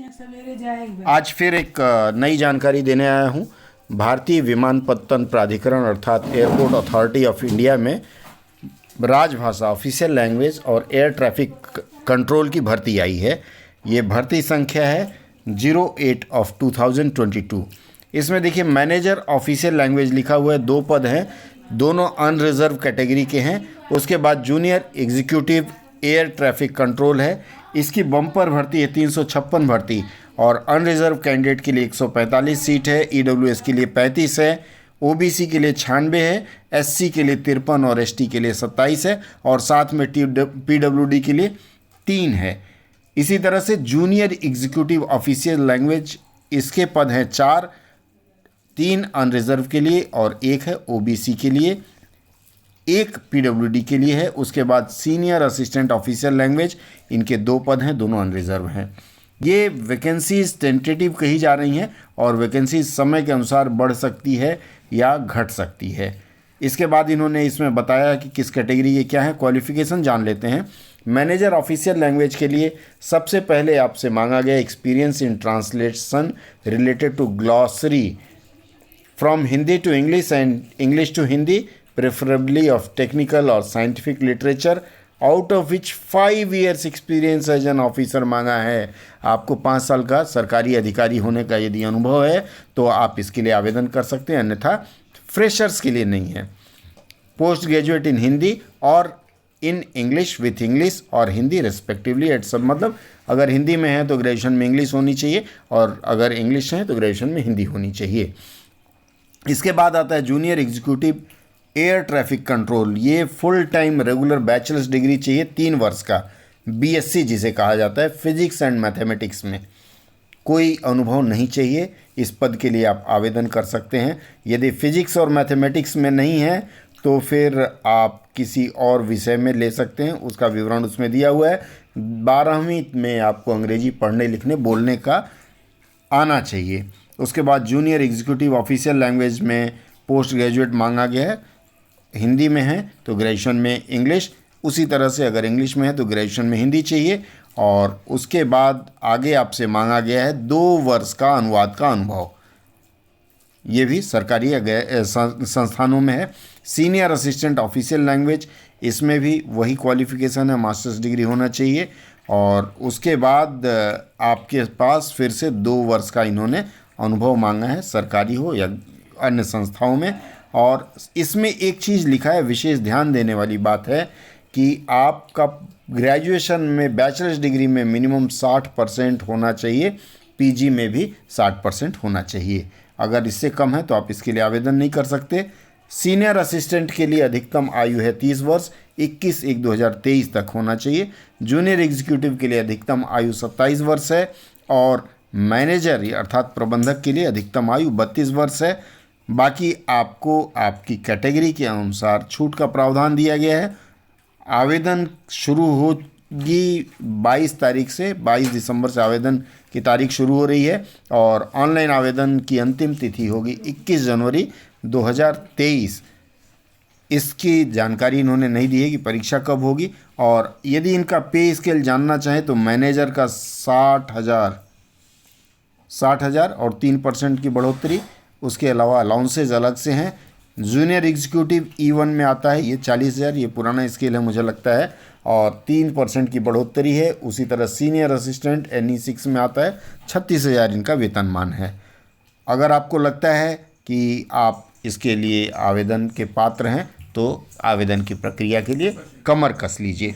सवेरे जाएंगे। आज फिर एक नई जानकारी देने आया हूँ। भारतीय विमानपत्तन प्राधिकरण अर्थात एयरपोर्ट अथॉरिटी ऑफ इंडिया में राजभाषा ऑफिशियल लैंग्वेज और एयर ट्रैफिक कंट्रोल की भर्ती आई है। ये भर्ती संख्या है 08 ऑफ 2022। इसमें देखिए मैनेजर ऑफिशियल लैंग्वेज लिखा हुआ है, 2 पद हैं, दोनों अनरिजर्व कैटेगरी के हैं। उसके बाद junior executive air traffic control है, इसकी बम्पर भर्ती है 356 भर्ती और अनरिजर्व कैंडिडेट के लिए 145 सीट है। ईडब्ल्यूएस के लिए 35 है, ओबीसी के लिए 96 है, एससी के लिए 53 और एसटी के लिए 27 है और साथ में पीडब्ल्यूडी के लिए 3 है। इसी तरह से जूनियर एग्जीक्यूटिव ऑफिशियल लैंग्वेज, इसके पद हैं 4, 3 अनरिजर्व के लिए और 1 है ओबीसी के लिए, 1 पीडब्ल्यूडी के लिए है। उसके बाद सीनियर असिस्टेंट ऑफिशियल लैंग्वेज, इनके 2 पद हैं, दोनों अनरिजर्व हैं। ये वैकेंसीज टेंटेटिव कही जा रही हैं और वैकेंसीज समय के अनुसार बढ़ सकती है या घट सकती है। इसके बाद इन्होंने इसमें बताया कि किस कैटेगरी के क्या है। क्वालिफिकेशन जान लेते हैं। मैनेजर ऑफिशियल लैंग्वेज के लिए सबसे पहले आपसे मांगा गया experience in translation related to glossary from Hindi to English and English to Hindi, preferably of technical और scientific literature, out of which 5 years experience as an officer मांगा है। आपको 5 साल का सरकारी अधिकारी होने का यदि अनुभव है तो आप इसके लिए आवेदन कर सकते हैं, अन्यथा फ्रेशर्स के लिए नहीं है। पोस्ट ग्रेजुएट इन हिंदी और इन इंग्लिश विथ इंग्लिश और हिंदी रेस्पेक्टिवली एट सब, मतलब अगर हिंदी में है तो ग्रेजुएशन में इंग्लिश होनी चाहिए और अगर इंग्लिश है तो ग्रेजुएशन में हिंदी होनी चाहिए। इसके बाद आता है junior executive air traffic control. ये full time regular bachelor's degree चाहिए, 3 वर्ष का, बीएससी जिसे कहा जाता है, फिजिक्स एंड मैथमेटिक्स में। कोई अनुभव नहीं चाहिए। इस पद के लिए आप आवेदन कर सकते हैं। यदि फिजिक्स और मैथमेटिक्स में नहीं है तो फिर आप किसी और विषय में ले सकते हैं, उसका विवरण उसमें दिया हुआ है। 12वीं में आपको अंग्रेजी पढ़ने लिखने बोलने का आना चाहिए। उसके बाद जूनियर एग्जीक्यूटिव ऑफिशियल लैंग्वेज में पोस्ट ग्रेजुएट मांगा गया है। हिंदी में है तो ग्रेजुएशन में इंग्लिश, उसी तरह से अगर इंग्लिश में है तो ग्रेजुएशन में हिंदी चाहिए। और उसके बाद आगे आपसे मांगा गया है 2 वर्ष का अनुवाद का अनुभव। ये भी सरकारी संस्थानों में है। सीनियर असिस्टेंट ऑफिशियल लैंग्वेज, इसमें भी वही क्वालिफिकेशन है, मास्टर्स डिग्री होना चाहिए। और उसके बाद आपके पास फिर से 2 वर्ष का इन्होंने अनुभव मांगा है, सरकारी हो या अन्य संस्थाओं में। और इसमें एक चीज़ लिखा है, विशेष ध्यान देने वाली बात है कि आपका ग्रेजुएशन में बैचलर्स डिग्री में मिनिमम 60% होना चाहिए, पीजी में भी 60% होना चाहिए। अगर इससे कम है तो आप इसके लिए आवेदन नहीं कर सकते। सीनियर असिस्टेंट के लिए अधिकतम आयु है 30 वर्ष, 21/1/2023 तक होना चाहिए। जूनियर एग्जीक्यूटिव के लिए अधिकतम आयु 27 वर्ष है और मैनेजर अर्थात प्रबंधक के लिए अधिकतम आयु 32 वर्ष है। बाकी आपको आपकी कैटेगरी के अनुसार छूट का प्रावधान दिया गया है। आवेदन शुरू होगी 22 तारीख से, 22 दिसंबर से आवेदन की तारीख शुरू हो रही है और ऑनलाइन आवेदन की अंतिम तिथि होगी 21 जनवरी 2023। इसकी जानकारी इन्होंने नहीं दी है कि परीक्षा कब होगी। और यदि इनका पे स्केल जानना चाहें तो मैनेजर का 60,000 और 3% की बढ़ोतरी, उसके अलावा अलाउंसेज अलग से हैं। जूनियर एग्जीक्यूटिव E1 में आता है, ये 40,000, ये पुराना स्केल है मुझे लगता है, और 3% की बढ़ोतरी है। उसी तरह सीनियर असिस्टेंट NE6 में आता है, 36,000 इनका वेतनमान है। अगर आपको लगता है कि आप इसके लिए आवेदन के पात्र हैं तो आवेदन की प्रक्रिया के लिए कमर कस लीजिए।